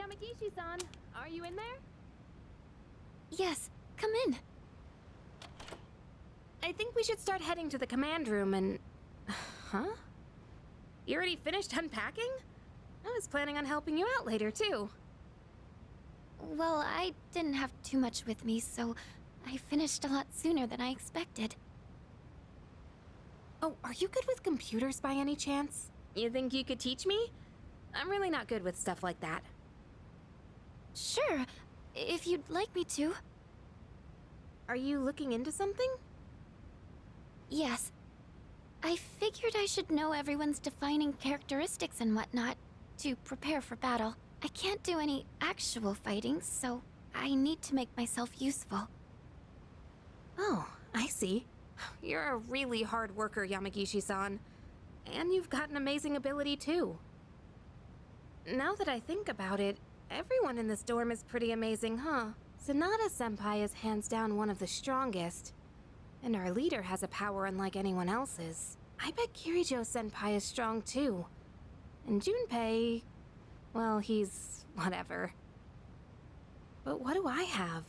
Yamagishi-san, are you in there? Yes, come in. I think we should start heading to the command room and... Huh? You already finished unpacking? I was planning on helping you out later, too. Well, I didn't have too much with me, so I finished a lot sooner than I expected. Oh, are you good with computers by any chance? You think you could teach me? I'm really not good with stuff like that. Sure, if you'd like me to. Are you looking into something? Yes. I figured I should know everyone's defining characteristics and whatnot to prepare for battle. I can't do any actual fighting, so I need to make myself useful. Oh, I see. You're a really hard worker, Yamagishi-san. And you've got an amazing ability, too. Now that I think about it, everyone in this dorm is pretty amazing, huh? Sanada-senpai is hands down one of the strongest. And our leader has a power unlike anyone else's. I bet Kirijo-senpai is strong, too. And Junpei... well, he's... whatever. But what do I have?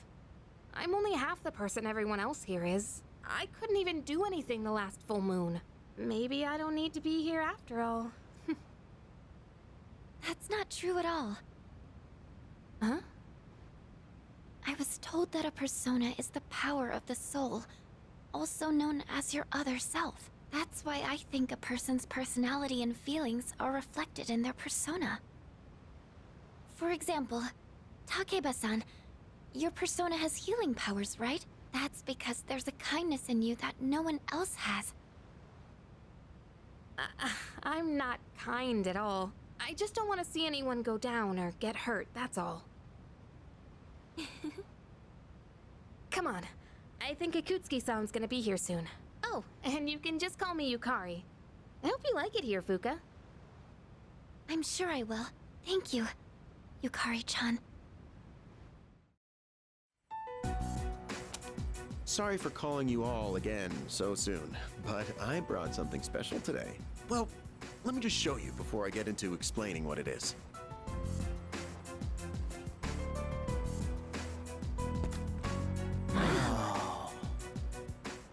I'm only half the person everyone else here is. I couldn't even do anything the last full moon. Maybe I don't need to be here after all. That's not true at all. Huh? I was told that a persona is the power of the soul, also known as your other self. That's why I think a person's personality and feelings are reflected in their persona. For example, Takeba-san, your persona has healing powers, right? That's because there's a kindness in you that no one else has. I'm not kind at all. I just don't want to see anyone go down or get hurt, that's all. Come on. I think Ikutsuki-san's gonna be here soon. Oh, and you can just call me Yukari. I hope you like it here, Fuka. I'm sure I will. Thank you, Yukari-chan. Sorry for calling you all again so soon, but I brought something special today. Well, let me just show you before I get into explaining what it is.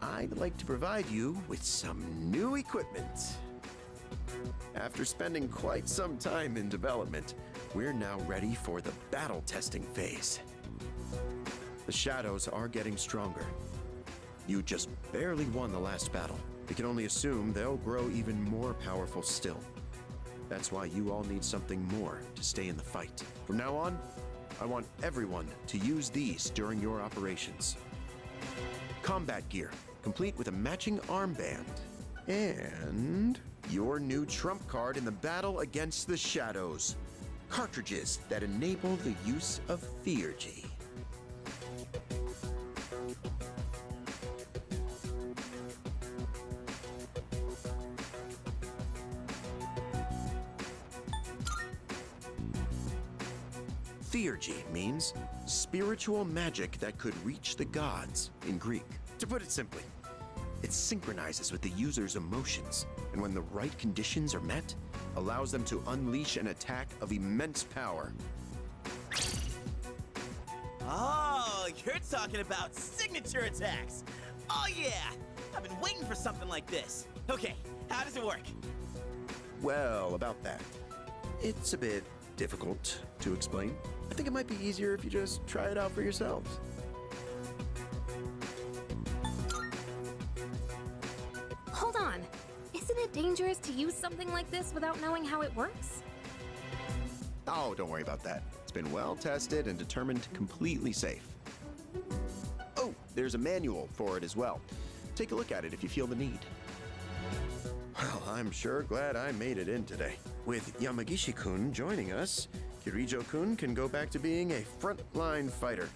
I'd like to provide you with some new equipment. After spending quite some time in development, we're now ready for the battle testing phase. The shadows are getting stronger. You just barely won the last battle. We can only assume they'll grow even more powerful still. That's why you all need something more to stay in the fight. From now on, I want everyone to use these during your operations. Combat gear, complete with a matching armband. And your new trump card in the battle against the shadows. Cartridges that enable the use of Theurgy. Theurgy means spiritual magic that could reach the gods in Greek. To put it simply, it synchronizes with the user's emotions, and when the right conditions are met, allows them to unleash an attack of immense power. Oh, you're talking about signature attacks! Oh yeah! I've been waiting for something like this. Okay, how does it work? Well, about that. It's a bit difficult to explain. I think it might be easier if you just try it out for yourselves. Hold on. Isn't it dangerous to use something like this without knowing how it works? Oh, don't worry about that. It's been well tested and determined completely safe. Oh, there's a manual for it as well. Take a look at it if you feel the need. Well, I'm sure glad I made it in today. With Yamagishi-kun joining us, Kirijo-kun can go back to being a frontline fighter.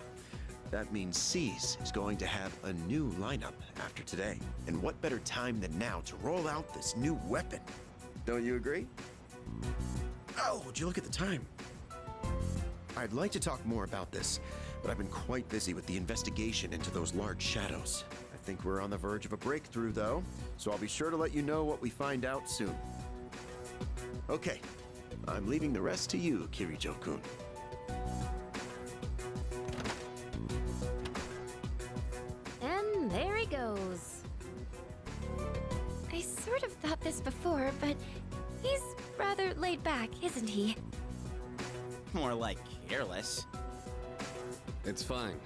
That means SEES is going to have a new lineup after today. And what better time than now to roll out this new weapon? Don't you agree? Oh, would you look at the time? I'd like to talk more about this, but I've been quite busy with the investigation into those large shadows. I think we're on the verge of a breakthrough, though, so I'll be sure to let you know what we find out soon. Okay, I'm leaving the rest to you, Kirijo-kun. And there he goes. I sort of thought this before, but he's rather laid back, isn't he? More like careless. It's fine.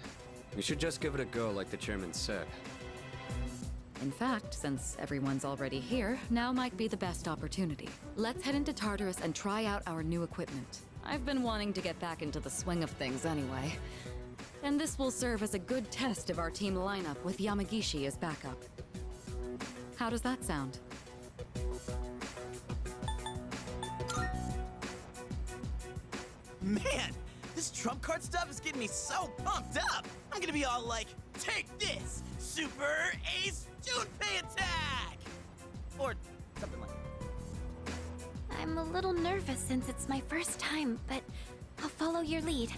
We should just give it a go like the chairman said. In fact, since everyone's already here, now might be the best opportunity. Let's head into Tartarus and try out our new equipment. I've been wanting to get back into the swing of things anyway. And this will serve as a good test of our team lineup with Yamagishi as backup. How does that sound? Man, this trump card stuff is getting me so pumped up. I'm gonna be all like, take this, Super Ace Junpei attack! Or something like that. I'm a little nervous since it's my first time, but I'll follow your lead.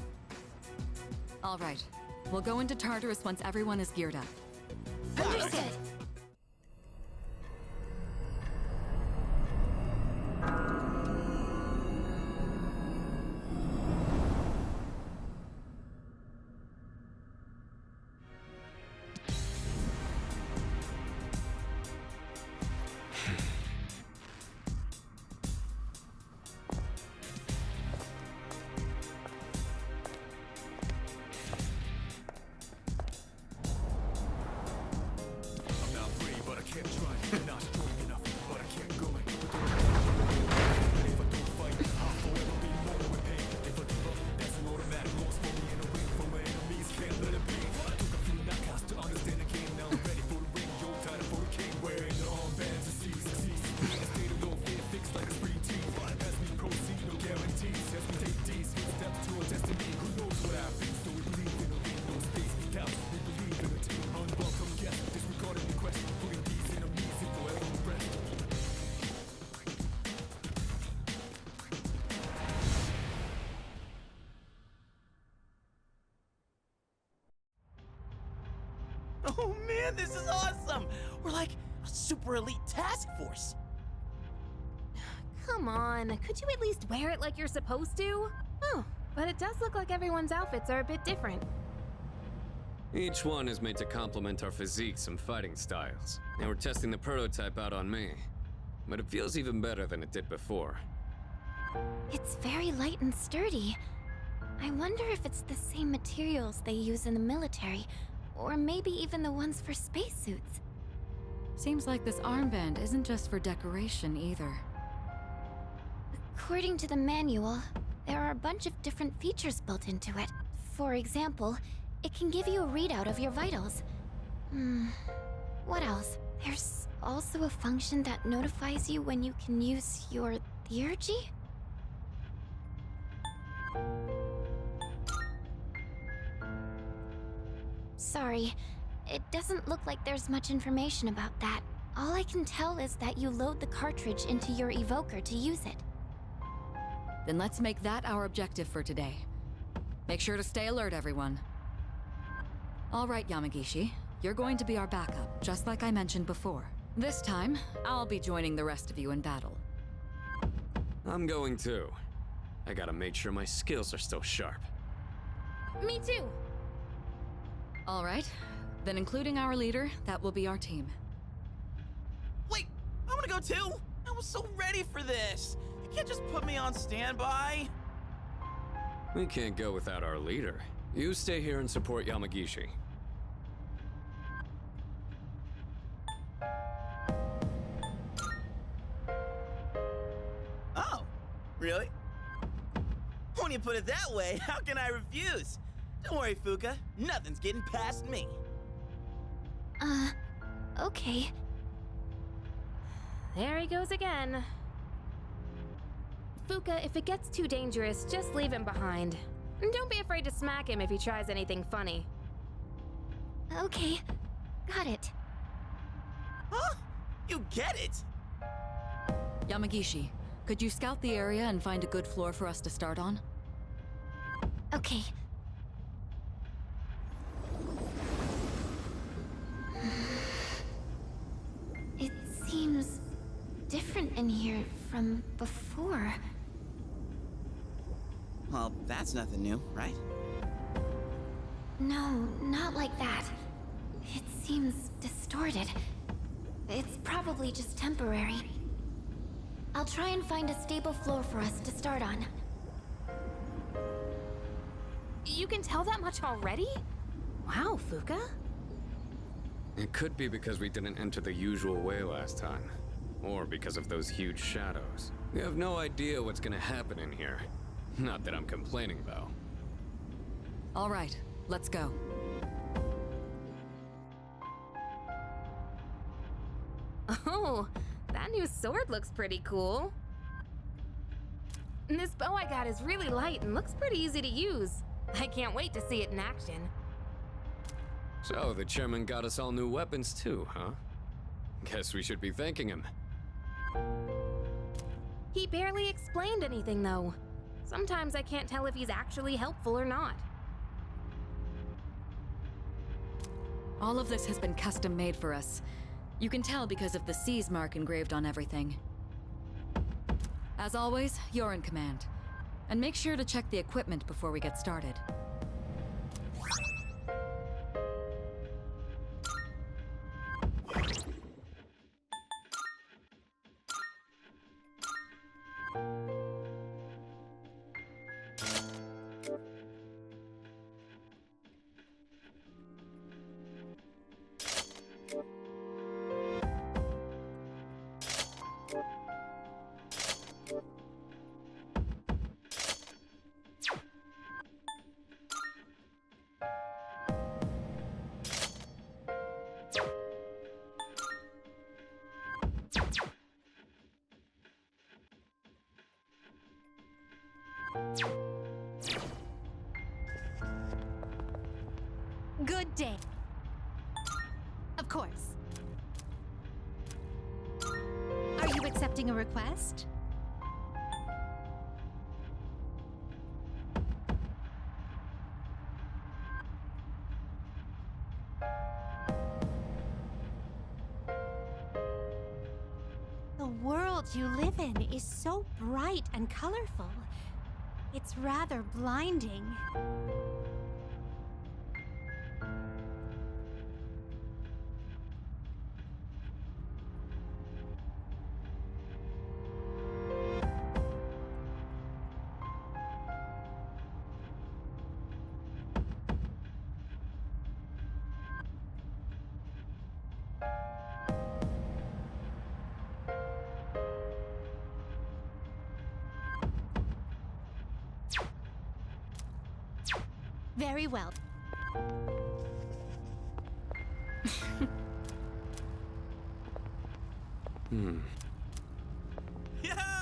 All right. We'll go into Tartarus once everyone is geared up. Understood. Oh man, this is awesome! We're like a super elite task force. Come on, could you at least wear it like you're supposed to? Oh, but it does look like everyone's outfits are a bit different. Each one is made to complement our physiques and fighting styles. And we're testing the prototype out on me. But it feels even better than it did before. It's very light and sturdy. I wonder if it's the same materials they use in the military, or maybe even the ones for spacesuits. Seems like this armband isn't just for decoration either. According to the manual, there are a bunch of different features built into it. For example, it can give you a readout of your vitals. What else? There's also a function that notifies you when you can use your theurgy? Sorry, it doesn't look like there's much information about that. All I can tell is that you load the cartridge into your evoker to use it. Then let's make that our objective for today. Make sure to stay alert, everyone. All right, Yamagishi. You're going to be our backup, just like I mentioned before. This time, I'll be joining the rest of you in battle. I'm going too. I gotta make sure my skills are still sharp. Me too. All right. Then including our leader, that will be our team. Wait, I wanna go too! I was so ready for this! You can't just put me on standby! We can't go without our leader. You stay here and support Yamagishi. Oh, really? When you put it that way, how can I refuse? Don't worry, Fuka. Nothing's getting past me. Okay. There he goes again. Fuka, if it gets too dangerous, just leave him behind. And don't be afraid to smack him if he tries anything funny. Okay. Got it. Huh? You get it? Yamagishi, could you scout the area and find a good floor for us to start on? Okay. It seems different in here from before. Well, that's nothing new, right? No, not like that. It seems distorted. It's probably just temporary. I'll try and find a stable floor for us to start on. You can tell that much already? Wow, Fuka. It could be because we didn't enter the usual way last time. Or because of those huge shadows. We have no idea what's gonna happen in here. Not that I'm complaining, though. All right, let's go. Oh, that new sword looks pretty cool. And this bow I got is really light and looks pretty easy to use. I can't wait to see it in action. So, the chairman got us all new weapons too, huh? Guess we should be thanking him. He barely explained anything, though. Sometimes I can't tell if he's actually helpful or not. All of this has been custom made for us. You can tell because of the C's mark engraved on everything. As always, you're in command. And make sure to check the equipment before we get started. Good day. Of course. Are you accepting a request? The world you live in is so bright and colorful. It's rather blinding. Very well. Yo!